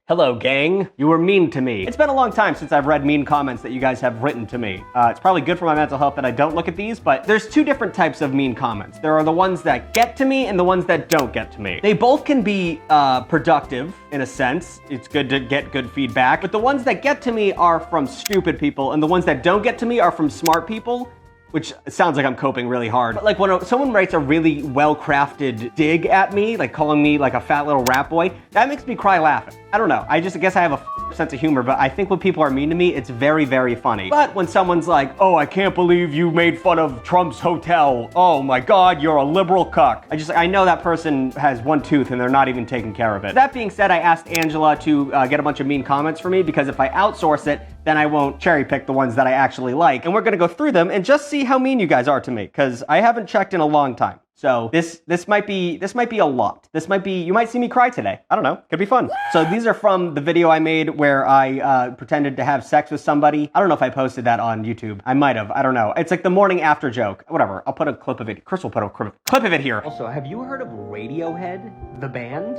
Hello, gang. You were mean to me. It's been a long time since I've read mean comments that you guys have written to me. It's probably good for my mental health that I don't look at these, but there's two different types of mean comments. There are the ones that get to me and the ones that don't get to me. They both can be productive in a sense. It's good to get good feedback, but the ones that get to me are from stupid people, and the ones that don't get to me are from smart people. Which sounds like I'm coping really hard. But like when someone writes a really well-crafted dig at me, like calling me like a fat little rat boy, that makes me cry laughing. I don't know, I guess I have a sense of humor, but I think when people are mean to me, it's very, very funny. But when someone's like, oh, I can't believe you made fun of Trump's hotel. Oh my God, you're a liberal cuck. I know that person has one tooth and they're not even taking care of it. That being said, I asked Angela to get a bunch of mean comments for me because if I outsource it, then I won't cherry pick the ones that I actually like. And we're gonna go through them and just see how mean you guys are to me, because I haven't checked in a long time. So this might be a lot. You might see me cry today. I don't know, could be fun. So these are from the video I made where I pretended to have sex with somebody. I don't know if I posted that on YouTube. I might have, I don't know. It's like the morning after joke. Whatever, I'll put a clip of it. Chris will put a clip of it here. Also, have you heard of Radiohead, the band?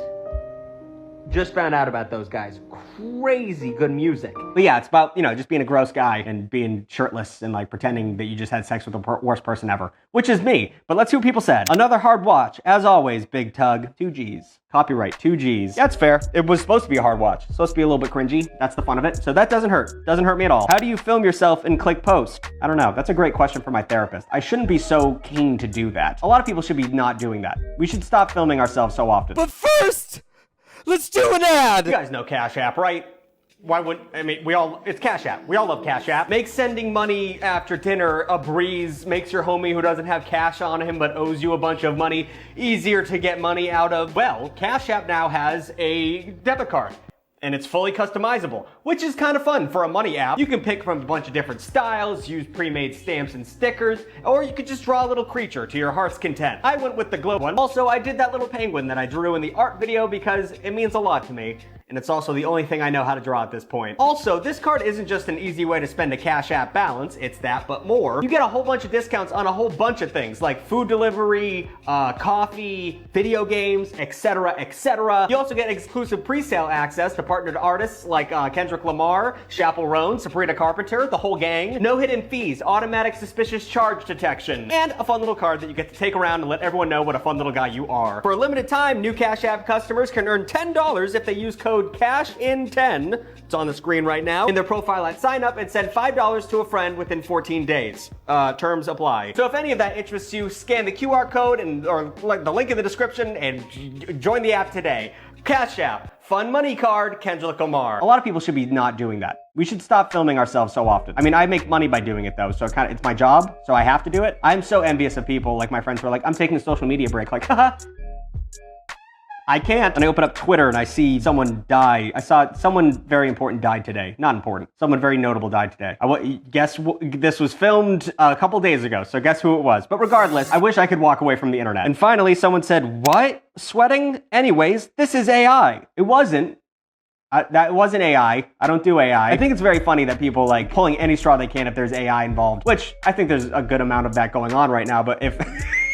Just found out about those guys. Crazy good music. But yeah, it's about, you know, just being a gross guy and being shirtless and like pretending that you just had sex with the worst person ever, which is me. But let's see what people said. Another hard watch. As always, Big Tug. 2 G's. Copyright, 2 G's. That's fair. It was supposed to be a hard watch. It's supposed to be a little bit cringy. That's the fun of it. So that doesn't hurt. Doesn't hurt me at all. How do you film yourself and click post? I don't know. That's a great question for my therapist. I shouldn't be so keen to do that. A lot of people should be not doing that. We should stop filming ourselves so often. But first, let's do an ad! You guys know Cash App, right? Why wouldn't, I mean, it's Cash App. We all love Cash App. Makes sending money after dinner a breeze, makes your homie who doesn't have cash on him but owes you a bunch of money easier to get money out of. Well, Cash App now has a debit card. And it's fully customizable, which is kind of fun for a money app. You can pick from a bunch of different styles, use pre-made stamps and stickers, or you could just draw a little creature to your heart's content. I went with the globe one. Also, I did that little penguin that I drew in the art video because it means a lot to me. And it's also the only thing I know how to draw at this point. Also, this card isn't just an easy way to spend a Cash App balance, it's that, but more. You get a whole bunch of discounts on a whole bunch of things, like food delivery, coffee, video games, etc., etc. You also get exclusive pre-sale access to partnered artists like Kendrick Lamar, Chappell Roan, Sabrina Carpenter, the whole gang. No hidden fees, automatic suspicious charge detection, and a fun little card that you get to take around and let everyone know what a fun little guy you are. For a limited time, new Cash App customers can earn $10 if they use code CASHIN10, it's on the screen right now, in their profile at sign up and send $5 to a friend within 14 days. Terms apply. So if any of that interests you, scan the QR code or like the link in the description and join the app today. Cash App, fun money card, Kendrick Lamar. A lot of people should be not doing that. We should stop filming ourselves so often. I mean, I make money by doing it though, so it's my job, so I have to do it. I'm so envious of people, like my friends who are like, I'm taking a social media break, like, haha. I can't. And I open up Twitter and I see someone die. I saw someone very important died today. Not important. Someone very notable died today. This was filmed a couple days ago, so guess who it was. But regardless, I wish I could walk away from the internet. And finally, someone said, what? Sweating? Anyways, this is AI. It wasn't. That wasn't AI. I don't do AI. I think it's very funny that people like pulling any straw they can if there's AI involved, which I think there's a good amount of that going on right now, but if...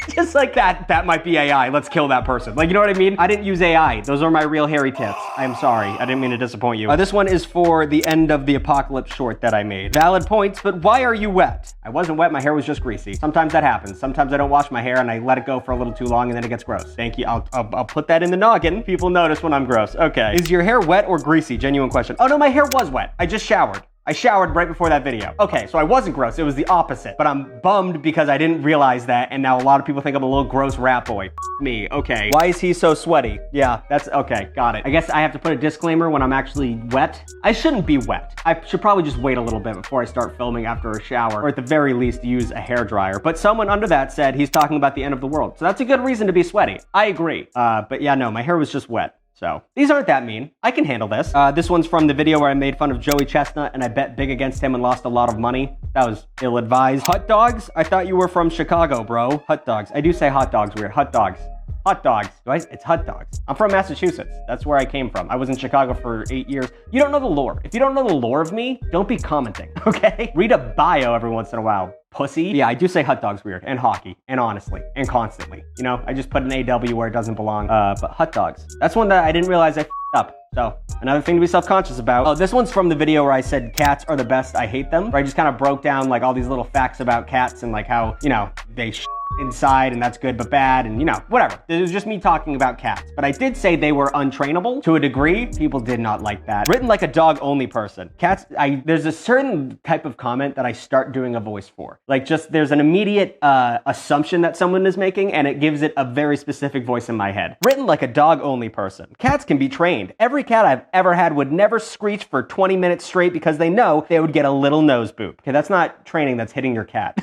Just like that might be AI. Let's kill that person. Like, you know what I mean? I didn't use AI. Those are my real hairy tits. I'm sorry. I didn't mean to disappoint you. This one is for the end of the apocalypse short that I made. Valid points, but why are you wet? I wasn't wet. My hair was just greasy. Sometimes that happens. Sometimes I don't wash my hair and I let it go for a little too long and then it gets gross. Thank you. I'll put that in the noggin. People notice when I'm gross. Okay. Is your hair wet or greasy? Genuine question. Oh no, my hair was wet. I just showered. I showered right before that video. Okay, so I wasn't gross, it was the opposite. But I'm bummed because I didn't realize that, and now a lot of people think I'm a little gross rat boy. Me, okay. Why is he so sweaty? Yeah, that's, okay, got it. I guess I have to put a disclaimer when I'm actually wet. I shouldn't be wet. I should probably just wait a little bit before I start filming after a shower, or at the very least use a hairdryer. But someone under that said he's talking about the end of the world. So that's a good reason to be sweaty. I agree. But yeah, no, my hair was just wet. So, these aren't that mean. I can handle this. This one's from the video where I made fun of Joey Chestnut and I bet big against him and lost a lot of money. That was ill-advised. Hot dogs? I thought you were from Chicago, bro. Hot dogs. I do say hot dogs weird. Hot dogs. Hot dogs. It's hot dogs. I'm from Massachusetts. That's where I came from. I was in Chicago for 8 years. You don't know the lore. If you don't know the lore of me, don't be commenting, okay? Read a bio every once in a while. Pussy. Yeah, I do say hot dogs weird, and hockey, and honestly, and constantly. You know, I just put an AW where it doesn't belong. But hot dogs. That's one that I didn't realize I f***ed up. So, another thing to be self-conscious about. Oh, this one's from the video where I said cats are the best, I hate them. Where I just kind of broke down like all these little facts about cats and like how, you know, they inside and that's good but bad and, you know, whatever. It was just me talking about cats. But I did say they were untrainable to a degree. People did not like that. Written like a dog-only person. Cats, there's a certain type of comment that I start doing a voice for. Like just, there's an immediate assumption that someone is making and it gives it a very specific voice in my head. Written like a dog-only person. Cats can be trained. Every cat I've ever had would never screech for 20 minutes straight because they know they would get a little nose boop. Okay, that's not training, that's hitting your cat.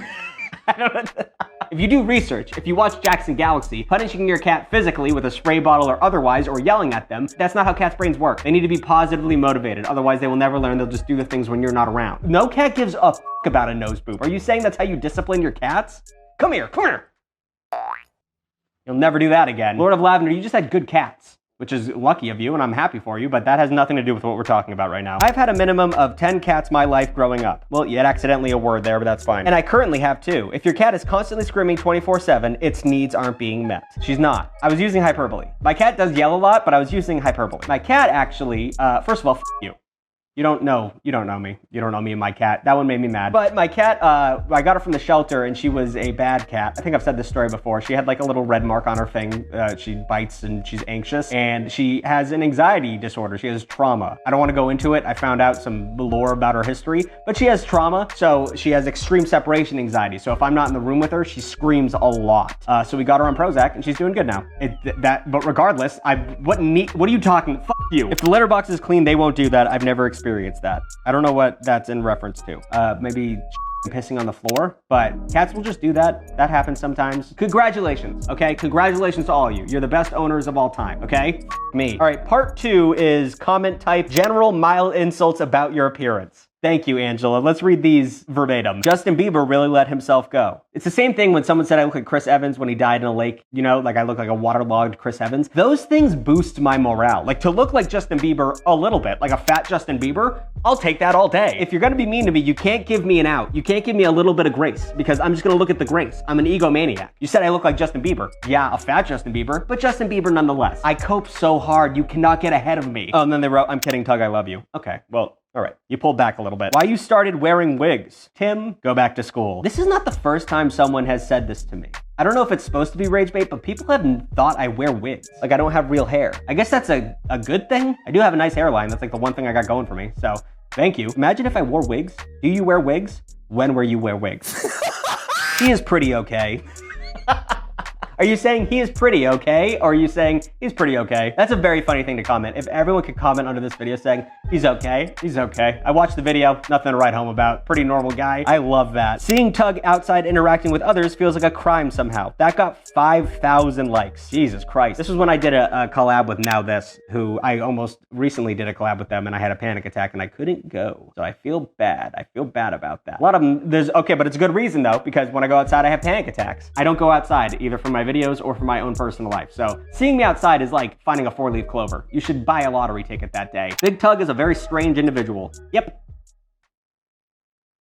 I don't know. If you do research, if you watch Jackson Galaxy, punishing your cat physically with a spray bottle or otherwise, or yelling at them, that's not how cats' brains work. They need to be positively motivated. Otherwise, they will never learn. They'll just do the things when you're not around. No cat gives a f about a nose boop. Are you saying that's how you discipline your cats? Come here, come here. You'll never do that again. Lord of Lavender, you just had good cats, which is lucky of you, and I'm happy for you, but that has nothing to do with what we're talking about right now. I've had a minimum of 10 cats my life growing up. Well, you had accidentally a word there, but that's fine. And I currently have 2. If your cat is constantly screaming 24/7, its needs aren't being met. She's not. I was using hyperbole. My cat does yell a lot, but I was using hyperbole. My cat actually, first of all, f you. You don't know me. You don't know me and my cat. That one made me mad. But my cat, I got her from the shelter and she was a bad cat. I think I've said this story before. She had like a little red mark on her thing. She bites and she's anxious and she has an anxiety disorder. She has trauma. I don't want to go into it. I found out some lore about her history, but she has trauma. So she has extreme separation anxiety. So if I'm not in the room with her, she screams a lot. So we got her on Prozac and she's doing good now. But regardless, what are you talking? F you. If the litter box is clean, they won't do that. I've never experienced that. I don't know what that's in reference to. Maybe pissing on the floor, but cats will just do that. That happens sometimes. Congratulations, okay? Congratulations to all of you. You're the best owners of all time, okay? Me. All right, part 2 is comment type general mild insults about your appearance. Thank you, Angela. Let's read these verbatim. Justin Bieber really let himself go. It's the same thing when someone said I look like Chris Evans when he died in a lake, you know, like I look like a waterlogged Chris Evans. Those things boost my morale. Like to look like Justin Bieber a little bit, like a fat Justin Bieber, I'll take that all day. If you're gonna be mean to me, you can't give me an out. You can't give me a little bit of grace because I'm just gonna look at the grace. I'm an egomaniac. You said I look like Justin Bieber. Yeah, a fat Justin Bieber, but Justin Bieber nonetheless. I cope so hard, you cannot get ahead of me. Oh, and then they wrote, I'm kidding, Tug, I love you. Okay, well, all right, you pulled back a little bit. Why you started wearing wigs? Tim, go back to school. This is not the first time someone has said this to me. I don't know if it's supposed to be rage bait, but people have thought I wear wigs. Like I don't have real hair. I guess that's a good thing. I do have a nice hairline. That's like the one thing I got going for me. So thank you. Imagine if I wore wigs. Do you wear wigs? When will you wear wigs? He is pretty okay. Are you saying he is pretty okay? Or are you saying he's pretty okay? That's a very funny thing to comment. If everyone could comment under this video saying, he's okay, he's okay. I watched the video, nothing to write home about. Pretty normal guy. I love that. Seeing Tug outside interacting with others feels like a crime somehow. That got 5,000 likes. Jesus Christ. This was when I did a collab with Now This, who I almost recently did a collab with them and I had a panic attack and I couldn't go. So I feel bad. I feel bad about that. A lot of them, okay, but it's a good reason though, because when I go outside, I have panic attacks. I don't go outside either for my videos or for my own personal life. So seeing me outside is like finding a 4-leaf clover. You should buy a lottery ticket that day. Big Tug is a very strange individual. Yep.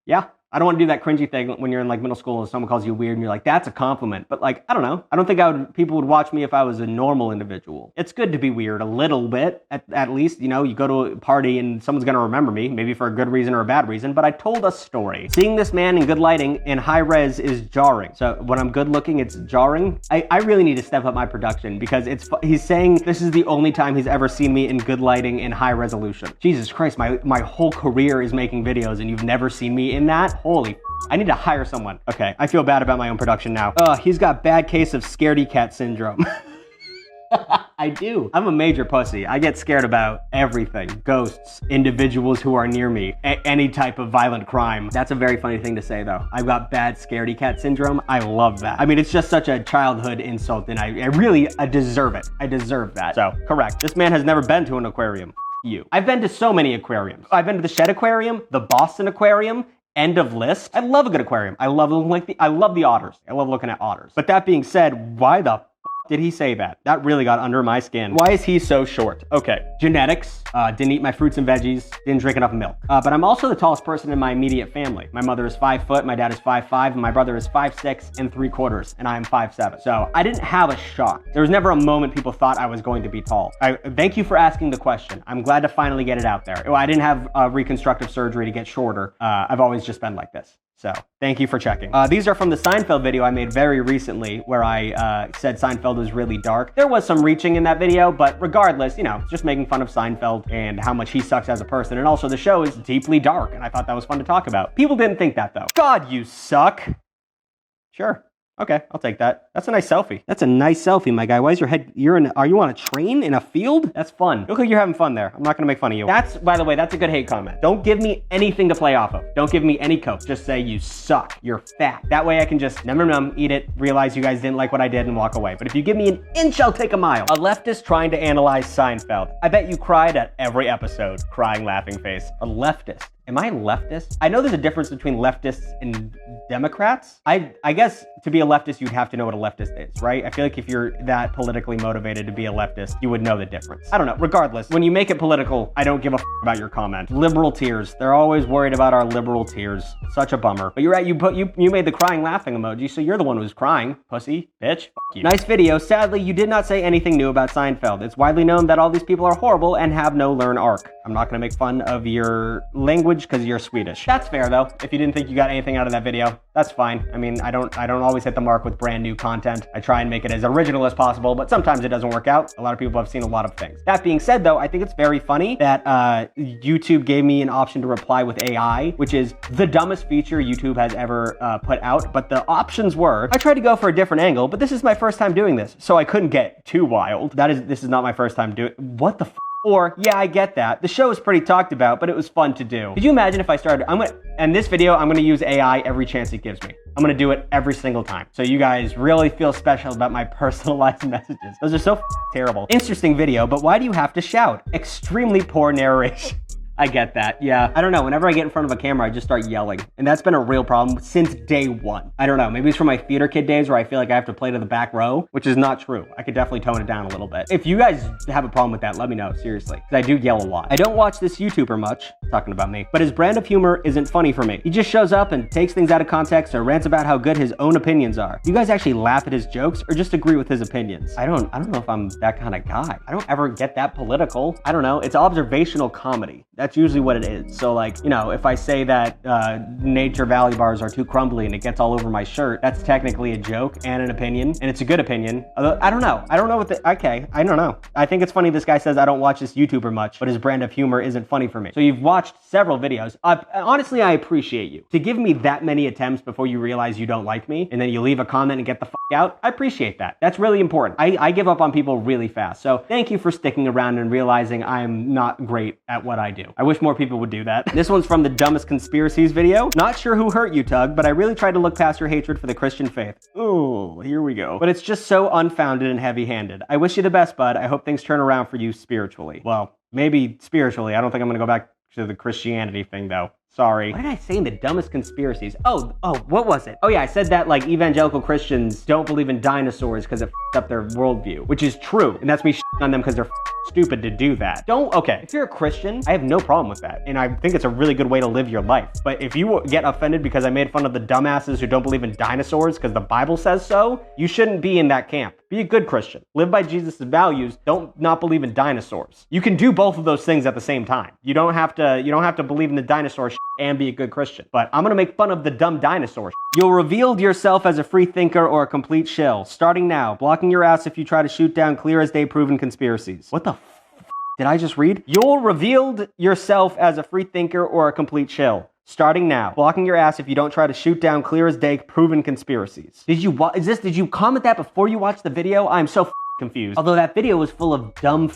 Yeah. I don't want to do that cringy thing when you're in like middle school and someone calls you weird and you're like, that's a compliment. But like, I don't know. I don't think people would watch me if I was a normal individual. It's good to be weird a little bit, at least, you know, you go to a party and someone's going to remember me, maybe for a good reason or a bad reason, but I told a story. Seeing this man in good lighting in high res is jarring. So when I'm good looking, it's jarring. I really need to step up my production because he's saying this is the only time he's ever seen me in good lighting in high resolution. Jesus Christ, my whole career is making videos and you've never seen me in that? Holy I need to hire someone. Okay, I feel bad about my own production now. He's got bad case of scaredy cat syndrome. I do. I'm a major pussy. I get scared about everything. Ghosts, individuals who are near me, any type of violent crime. That's a very funny thing to say though. I've got bad scaredy cat syndrome. I love that. I mean, it's just such a childhood insult and I deserve it. I deserve that. So, correct. This man has never been to an aquarium. You. I've been to so many aquariums. I've been to the Shed Aquarium, the Boston Aquarium, end of list. I love a good aquarium. I love the otters. I love looking at otters. But that being said, why the did he say that? That really got under my skin. Why is he so short? Okay, genetics, didn't eat my fruits and veggies, didn't drink enough milk. But I'm also the tallest person in my immediate family. My mother is 5 foot, my dad is 5'5", and my brother is 5'6" and 3/4, and I am 5'7". So I didn't have a shock. There was never a moment people thought I was going to be tall. Thank you for asking the question. I'm glad to finally get it out there. I didn't have reconstructive surgery to get shorter. I've always just been like this. So thank you for checking. These are from the Seinfeld video I made very recently where I said Seinfeld was really dark. There was some reaching in that video, but regardless, you know, just making fun of Seinfeld and how much he sucks as a person. And also the show is deeply dark, and I thought that was fun to talk about. People didn't think that though. God, you suck. Sure. Okay, I'll take that. That's a nice selfie. That's a nice selfie, my guy. Why is your head, are you on a train in a field? That's fun. Look like you're having fun there. I'm not gonna make fun of you. By the way, that's a good hate comment. Don't give me anything to play off of. Don't give me any coke. Just say you suck, you're fat. That way I can just num, eat it, realize you guys didn't like what I did and walk away. But if you give me an inch, I'll take a mile. A leftist trying to analyze Seinfeld. I bet you cried at every episode. Crying, laughing face. A leftist. Am I leftist? I know there's a difference between leftists and Democrats. I guess to be a leftist, you'd have to know what a leftist is, right? I feel like if you're that politically motivated to be a leftist, you would know the difference. I don't know. Regardless, when you make it political, I don't give a about your comment. Liberal tears. They're always worried about our liberal tears. Such a bummer. But you're right. You made the crying laughing emoji, so you're the one who's crying. Pussy, bitch. Fuck you. Nice video. Sadly, you did not say anything new about Seinfeld. It's widely known that all these people are horrible and have no learn arc. I'm not gonna make fun of your language because you're Swedish. That's fair though. If you didn't think you got anything out of that video, that's fine. I mean, I don't always hit the mark with brand new content. I try and make it as original as possible, but sometimes it doesn't work out. A lot of people have seen a lot of things. That being said though, I think it's very funny that YouTube gave me an option to reply with AI, which is the dumbest feature YouTube has ever put out. But the options were, I tried to go for a different angle, but this is my first time doing this, so I couldn't get too wild. This is not my first time doing, what the f? Or, yeah, I get that. The show is pretty talked about, but it was fun to do. Could you imagine if I started, and this video, I'm gonna use AI every chance it gives me. I'm gonna do it every single time. So you guys really feel special about my personalized messages. Those are so terrible. Interesting video, but why do you have to shout? Extremely poor narration. I get that, yeah. I don't know, whenever I get in front of a camera, I just start yelling. And that's been a real problem since day one. I don't know, maybe it's from my theater kid days where I feel like I have to play to the back row, which is not true. I could definitely tone it down a little bit. If you guys have a problem with that, let me know, seriously. Because I do yell a lot. I don't watch this YouTuber much, talking about me, but his brand of humor isn't funny for me. He just shows up and takes things out of context or rants about how good his own opinions are. You guys actually laugh at his jokes or just agree with his opinions? I don't know if I'm that kind of guy. I don't ever get that political. I don't know, it's observational comedy. That's usually what it is. So like, you know, if I say that Nature Valley bars are too crumbly and it gets all over my shirt, that's technically a joke and an opinion, and it's a good opinion. Although, I don't know okay, I don't know. I think it's funny this guy says I don't watch this YouTuber much, but his brand of humor isn't funny for me. So you've watched several videos. Honestly, I appreciate you. To give me that many attempts before you realize you don't like me, and then you leave a comment and get the f out, I appreciate that. That's really important. I give up on people really fast. So thank you for sticking around and realizing I'm not great at what I do. I wish more people would do that. This one's from the dumbest conspiracies video. Not sure who hurt you, Tug, but I really tried to look past your hatred for the Christian faith. Oh, here we go. But it's just so unfounded and heavy-handed. I wish you the best, bud. I hope things turn around for you spiritually. Well, maybe spiritually. I don't think I'm gonna go back to the Christianity thing though. Sorry. What did I say in the dumbest conspiracies? Oh, what was it? Oh yeah, I said that like evangelical Christians don't believe in dinosaurs because it f***ed up their worldview, which is true. And that's me shitting on them because they're stupid to do that. Okay, if you're a Christian, I have no problem with that. And I think it's a really good way to live your life. But if you get offended because I made fun of the dumbasses who don't believe in dinosaurs because the Bible says so, you shouldn't be in that camp. Be a good Christian. Live by Jesus' values. Don't not believe in dinosaurs. You can do both of those things at the same time. You don't have to believe in the dinosaur shit and be a good Christian. But I'm gonna make fun of the dumb dinosaur shit. You'll reveal yourself as a free thinker or a complete shill. Starting now. Blocking your ass if you try to shoot down clear as day proven conspiracies. What the f did I just read? You'll revealed yourself as a free thinker or a complete shill. Starting now. Blocking your ass if you don't try to shoot down clear as day proven conspiracies. Did you comment that before you watched the video? I'm so confused. Although that video was full of dumb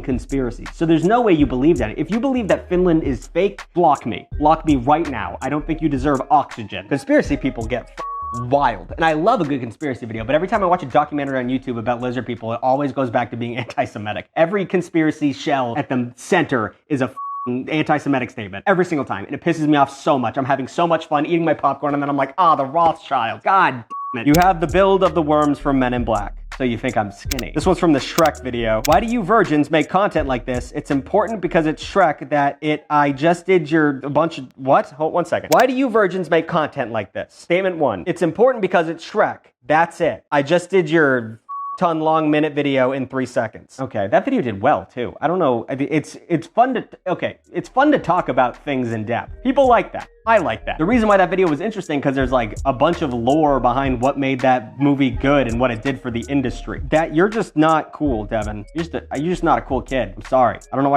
conspiracies. So there's no way you believe that. If you believe that Finland is fake, block me. Block me right now. I don't think you deserve oxygen. Conspiracy people get wild. And I love a good conspiracy video, but every time I watch a documentary on YouTube about lizard people, it always goes back to being anti-Semitic. Every conspiracy shell at the center is a anti-Semitic statement every single time, and it pisses me off so much. I'm having so much fun eating my popcorn, and then I'm like, the Rothschild. God damn it. You have the build of the worms from Men in Black. So you think I'm skinny. This one's from the Shrek video. Why do you virgins make content like this? It's important because it's Shrek that I just did your bunch of, what? Hold 1 second. Why do you virgins make content like this? Statement 1. It's important because it's Shrek. That's it. I just did your ton long minute video in 3 seconds. Okay, that video did well too. I don't know, it's fun to talk about things in depth. People like that. I like that. The reason why that video was interesting because there's like a bunch of lore behind what made that movie good and what it did for the industry. That you're just not cool, Devin. You're just not a cool kid. I'm sorry. I don't know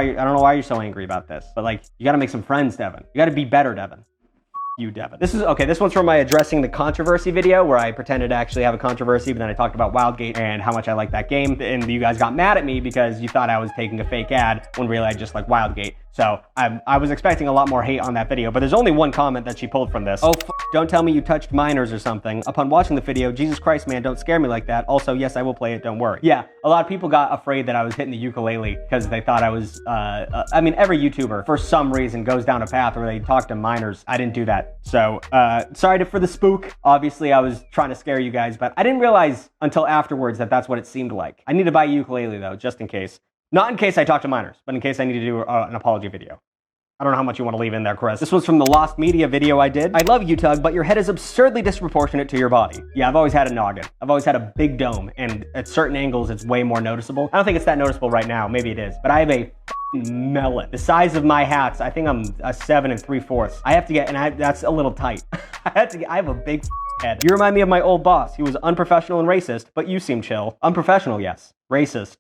why you're so angry about this. But like, you gotta make some friends, Devin. You gotta be better, Devin. You, Devin. This one's from my addressing the controversy video where I pretended to actually have a controversy, but then I talked about Wildgate and how much I like that game, and you guys got mad at me because you thought I was taking a fake ad when really I just like Wildgate. So I was expecting a lot more hate on that video, but there's only one comment that she pulled from this. Oh, don't tell me you touched minors or something. Upon watching the video, Jesus Christ, man, don't scare me like that. Also, yes, I will play it, don't worry. Yeah, a lot of people got afraid that I was hitting the ukulele because they thought I was, I mean, every YouTuber, for some reason, goes down a path where they talk to minors. I didn't do that. So, sorry for the spook. Obviously, I was trying to scare you guys, but I didn't realize until afterwards that that's what it seemed like. I need to buy a ukulele, though, just in case. Not in case I talk to minors, but in case I need to do an apology video. I don't know how much you want to leave in there, Chris. This was from the Lost Media video I did. I love you, Tug, but your head is absurdly disproportionate to your body. Yeah, I've always had a noggin. I've always had a big dome, and at certain angles, it's way more noticeable. I don't think it's that noticeable right now. Maybe it is, but I have a melon. The size of my hats, I think I'm a 7 3/4. I have to get, and that's a little tight. I have a big head. You remind me of my old boss. He was unprofessional and racist, but you seem chill. Unprofessional, yes. Racist.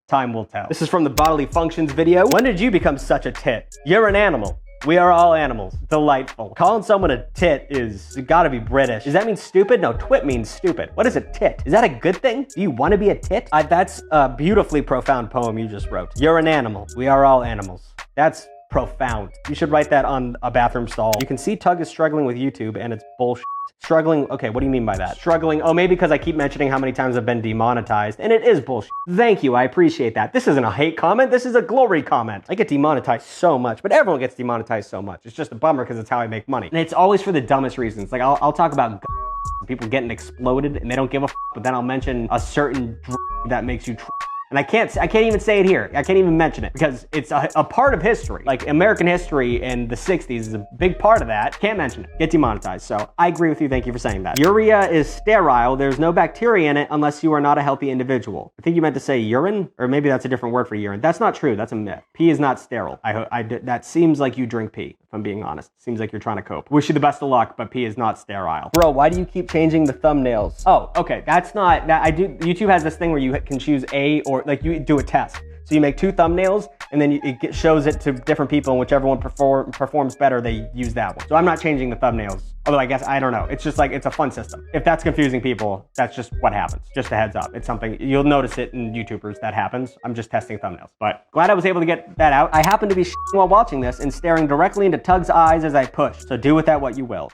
Time will tell. This is from the bodily functions video. When did you become such a tit? You're an animal. We are all animals. Delightful. Calling someone a tit is gotta be British. Does that mean stupid? No, twit means stupid. What is a tit? Is that a good thing? Do you want to be a tit? That's a beautifully profound poem you just wrote. You're an animal. We are all animals. That's profound. You should write that on a bathroom stall. You can see Tug is struggling with YouTube and it's bullshit. Struggling, okay, what do you mean by that? Struggling, oh, maybe because I keep mentioning how many times I've been demonetized, and it is bullshit. Thank you, I appreciate that. This isn't a hate comment, this is a glory comment. I get demonetized so much, but everyone gets demonetized so much. It's just a bummer because it's how I make money. And it's always for the dumbest reasons. Like, I'll talk about people getting exploded, and they don't give a but then I'll mention a certain that makes you and I can't even say it here. I can't even mention it because it's a part of history. Like American history in the 60s is a big part of that. Can't mention it. Get demonetized. So I agree with you. Thank you for saying that. Urea is sterile. There's no bacteria in it unless you are not a healthy individual. I think you meant to say urine, or maybe that's a different word for urine. That's not true. That's a myth. Pee is not sterile. That seems like you drink pee, if I'm being honest. Seems like you're trying to cope. Wish you the best of luck, but pee is not sterile. Bro, why do you keep changing the thumbnails? Oh, okay. That's not, YouTube has this thing where you can choose a, or like you do a test. So you make 2 thumbnails and then it shows it to different people, and whichever one performs better, they use that one. So I'm not changing the thumbnails. Although I guess, I don't know. It's just like, it's a fun system. If that's confusing people, that's just what happens. Just a heads up. It's something, you'll notice it in YouTubers, that happens. I'm just testing thumbnails. But glad I was able to get that out. I happen to be while watching this and staring directly into Tug's eyes as I push. So do with that what you will.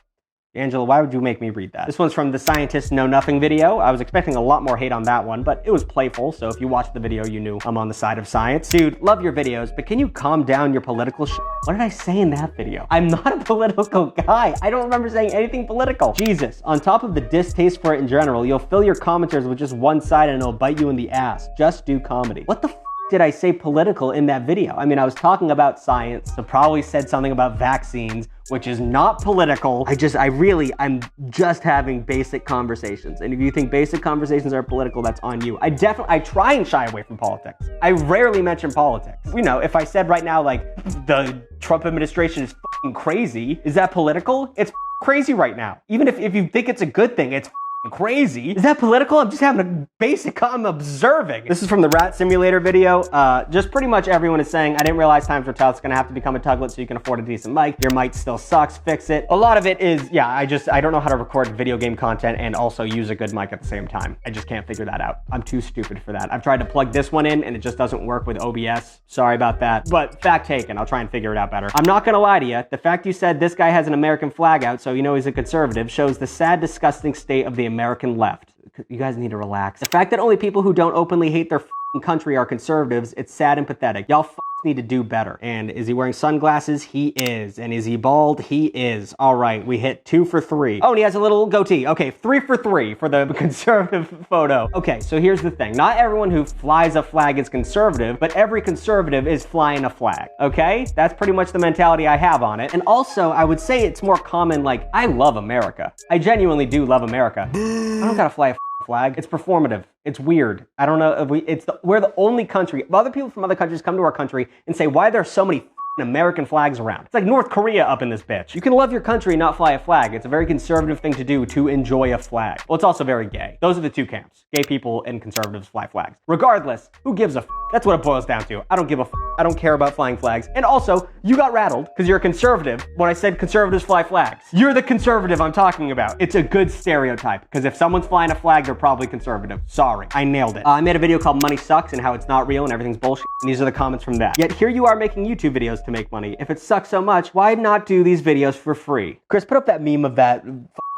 Angela, why would you make me read that? This one's from the Scientists Know Nothing video. I was expecting a lot more hate on that one, but it was playful, so if you watched the video, you knew I'm on the side of science. Dude, love your videos, but can you calm down your political shit? What did I say in that video? I'm not a political guy. I don't remember saying anything political. Jesus, on top of the distaste for it in general, you'll fill your commenters with just one side and it'll bite you in the ass. Just do comedy. What the did I say political in that video? I mean, I was talking about science, so probably said something about vaccines, which is not political. I'm just having basic conversations. And if you think basic conversations are political, that's on you. I try and shy away from politics. I rarely mention politics. You know, if I said right now, like, the Trump administration is f***ing crazy, is that political? It's crazy right now. Even if you think it's a good thing, it's crazy. Is that political? I'm just having a basic, I'm observing. This is from the Rat Simulator video. Just pretty much everyone is saying, I didn't realize times were tough. It's gonna have to become a Tuglet so you can afford a decent mic. Your mic still sucks, fix it. A lot of it is, yeah, I don't know how to record video game content and also use a good mic at the same time. I just can't figure that out. I'm too stupid for that. I've tried to plug this one in and it just doesn't work with OBS. Sorry about that, but fact taken, I'll try and figure it out better. I'm not gonna lie to you. The fact you said this guy has an American flag out so you know he's a conservative shows the sad, disgusting state of the American left. You guys need to relax. The fact that only people who don't openly hate their country are conservatives, it's sad and pathetic. Y'all need to do better. And is he wearing sunglasses? He is. And is he bald? He is. All right, we hit 2 for 3. Oh, and he has a little goatee. Okay, 3 for 3 for the conservative photo. Okay, so here's the thing. Not everyone who flies a flag is conservative, but every conservative is flying a flag, okay? That's pretty much the mentality I have on it. And also, I would say it's more common, like, I love America. I genuinely do love America. I don't gotta fly a flag. It's performative. It's weird. I don't know if we're the only country. Other people from other countries come to our country and say, why are there so many American flags around? It's like North Korea up in this bitch. You can love your country and not fly a flag. It's a very conservative thing to do to enjoy a flag. Well, it's also very gay. Those are the two camps. Gay people and conservatives fly flags. Regardless, who gives a f? That's what it boils down to. I don't give a f. I don't care about flying flags. And also, you got rattled because you're a conservative when I said conservatives fly flags. You're the conservative I'm talking about. It's a good stereotype because if someone's flying a flag, they're probably conservative. Sorry, I nailed it. I made a video called Money Sucks and how it's not real and everything's bullshit. And these are the comments from that. Yet here you are making YouTube videos to make money. If it sucks so much, why not do these videos for free? Chris, put up that meme of that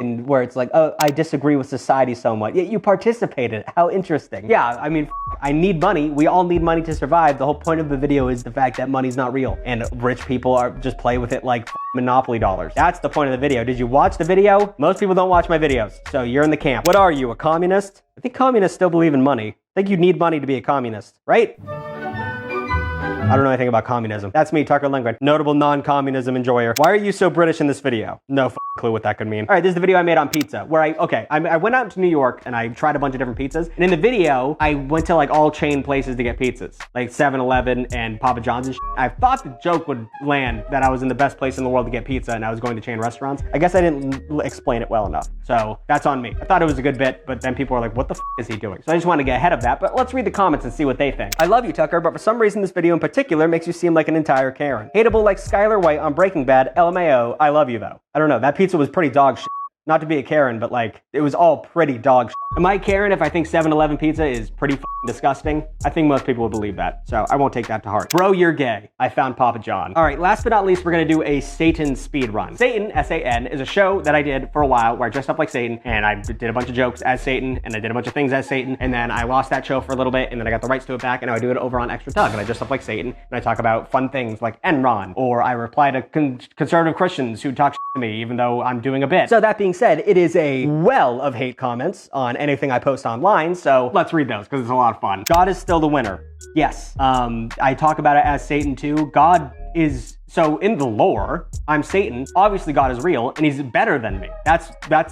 where it's like, oh, I disagree with society so much. Yet you participated. How interesting. Yeah, I mean, I need money. We all need money to survive. The whole point of the video is the fact that money's not real. And rich people are just play with it like Monopoly dollars. That's the point of the video. Did you watch the video? Most people don't watch my videos. So you're in the camp. What are you, a communist? I think communists still believe in money. I think you need money to be a communist, right? I don't know anything about communism. That's me, Tucker Lindgren, notable non-communism enjoyer. Why are you so British in this video? No clue what that could mean. All right, this is the video I made on pizza, where I went out to New York and I tried a bunch of different pizzas. And in the video, I went to like all chain places to get pizzas, like 7-Eleven and Papa John's and shit. I thought the joke would land that I was in the best place in the world to get pizza and I was going to chain restaurants. I guess I didn't explain it well enough. So that's on me. I thought it was a good bit, but then people were like, what the is he doing? So I just wanted to get ahead of that, but let's read the comments and see what they think. I love you, Tucker, but for some reason this video in particular makes you seem like an entire Karen. Hateable like Skylar White on Breaking Bad, LMAO, I love you though. I don't know, that pizza was pretty dog shit. Not to be a Karen, but like, it was all pretty dog shit. Am I Karen if I think 7-Eleven pizza is pretty disgusting? I think most people would believe that, so I won't take that to heart. Bro, you're gay. I found Papa John. All right, last but not least, we're gonna do a Satan speed run. Satan, S-A-N, is a show that I did for a while where I dressed up like Satan and I did a bunch of jokes as Satan and I did a bunch of things as Satan and then I lost that show for a little bit and then I got the rights to it back and now I do it over on Extra Tug and I dress up like Satan and I talk about fun things like Enron or I reply to conservative Christians who talk shit to me even though I'm doing a bit. So that being said, it is a well of hate comments on anything I post online, so let's read those because it's a lot of fun. God is still the winner. Yes, I talk about it as Satan too. God is, so in the lore, I'm Satan. Obviously God is real and he's better than me. That's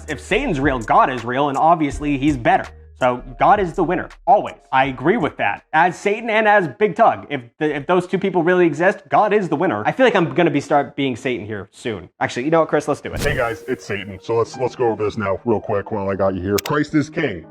if Satan's real, God is real and obviously he's better. So God is the winner, always. I agree with that. As Satan and as Big Tug, if those two people really exist, God is the winner. I feel like I'm gonna start being Satan here soon. Actually, you know what, Chris? Let's do it. Hey guys, it's Satan. So let's go over this now real quick while I got you here. Christ is king.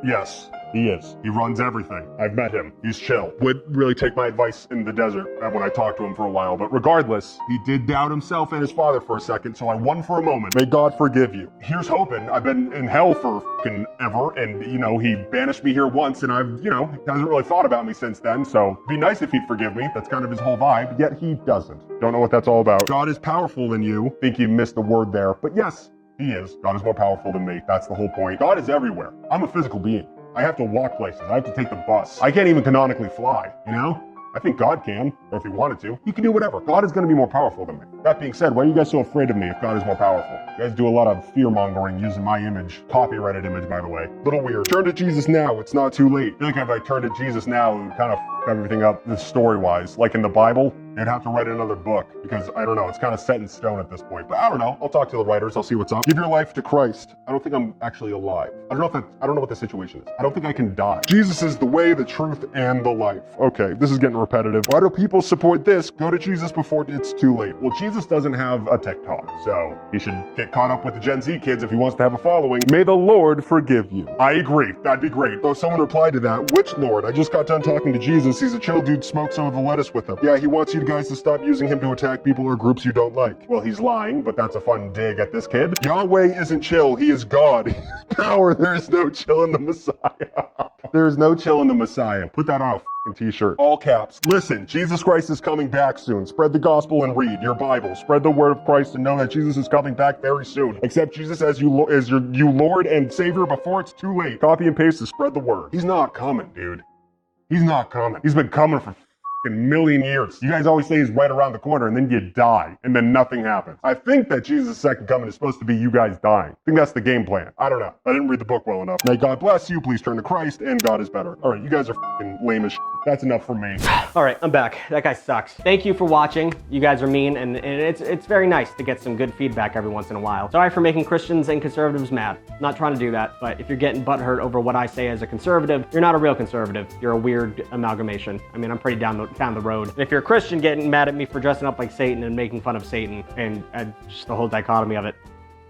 Yes, he is. He runs everything. I've met him. He's chill. Would really take my advice in the desert when I talked to him for a while. But regardless, he did doubt himself and his father for a second, so I won for a moment. May God forgive you. Here's hoping. I've been in hell for f***ing ever, and, you know, he banished me here once, and I've, you know, hasn't really thought about me since then, so it'd be nice if he'd forgive me. That's kind of his whole vibe, yet he doesn't. Don't know what that's all about. God is powerful than you. Think you missed the word there, but yes, he is. God is more powerful than me. That's the whole point. God is everywhere. I'm a physical being. I have to walk places. I have to take the bus. I can't even canonically fly, you know? I think God can, or if he wanted to. He can do whatever. God is going to be more powerful than me. That being said, why are you guys so afraid of me if God is more powerful? You guys do a lot of fear-mongering using my image. Copyrighted image, by the way. Little weird. Turn to Jesus now. It's not too late. I feel like if I turn to Jesus now, it would kind of f everything up story-wise. Like in the Bible, they'd have to write another book because, I don't know, it's kind of set in stone at this point. But I don't know. I'll talk to the writers. I'll see what's up. Give your life to Christ. I don't think I'm actually alive. I don't know what the situation is. I don't think I can die. Jesus is the way, the truth, and the life. Okay, this is getting repetitive. Why do people support this? Go to Jesus before it's too late. Well, Jesus doesn't have a TikTok, so he should get caught up with the Gen Z kids if he wants to have a following. May the Lord forgive you. I agree. That'd be great. So someone replied to that. Which Lord? I just got done talking to Jesus. He's a chill dude. Smoke some of the lettuce with him. Yeah, he wants you guys to stop using him to attack people or groups you don't like. Well, he's lying, but that's a fun dig at this kid. Yahweh isn't chill. He is God. He is power. There is no chill in the Messiah. There is no chill in the Messiah. Put that on a t-shirt. All caps. Listen, Jesus Christ is coming back soon. Spread the gospel and read your Bible. Spread the word of Christ and know that Jesus is coming back very soon. Accept Jesus as your Lord and Savior before it's too late. Copy and paste to spread the word. He's not coming, dude. He's not coming. He's been coming for million years. You guys always say he's right around the corner and then you die and then nothing happens. I think that Jesus' second coming is supposed to be you guys dying. I think that's the game plan. I don't know. I didn't read the book well enough. May God bless you. Please turn to Christ and God is better. All right, you guys are f***ing lame as shit. That's enough for me. All right, I'm back. That guy sucks. Thank you for watching. You guys are mean, and it's very nice to get some good feedback every once in a while. Sorry for making Christians and conservatives mad. Not trying to do that, but if you're getting butthurt over what I say as a conservative, you're not a real conservative. You're a weird amalgamation. I mean, I'm pretty down the road. And if you're a Christian getting mad at me for dressing up like Satan and making fun of Satan and just the whole dichotomy of it,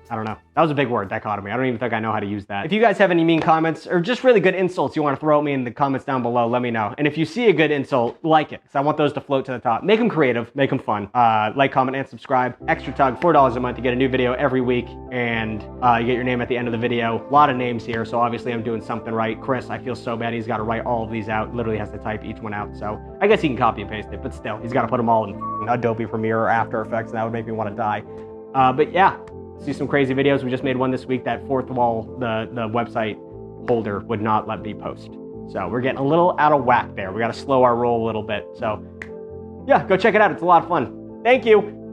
I don't know. That was a big word, dichotomy. I don't even think I know how to use that. If you guys have any mean comments or just really good insults you want to throw at me in the comments down below, let me know. And if you see a good insult, like it, because I want those to float to the top. Make them creative, make them fun. Like, comment, and subscribe. Extra Tug, $4 a month to get a new video every week, and you get your name at the end of the video. A lot of names here, so obviously I'm doing something right. Chris, I feel so bad. He's got to write all of these out. Literally has to type each one out. So I guess he can copy and paste it, but still, he's got to put them all in Adobe Premiere or After Effects, and that would make me want to die. But yeah. See some crazy videos. We just made one this week that fourth wall, the website holder would not let me post. So we're getting a little out of whack there. We got to slow our roll a little bit. So yeah, go check it out. It's a lot of fun. Thank you.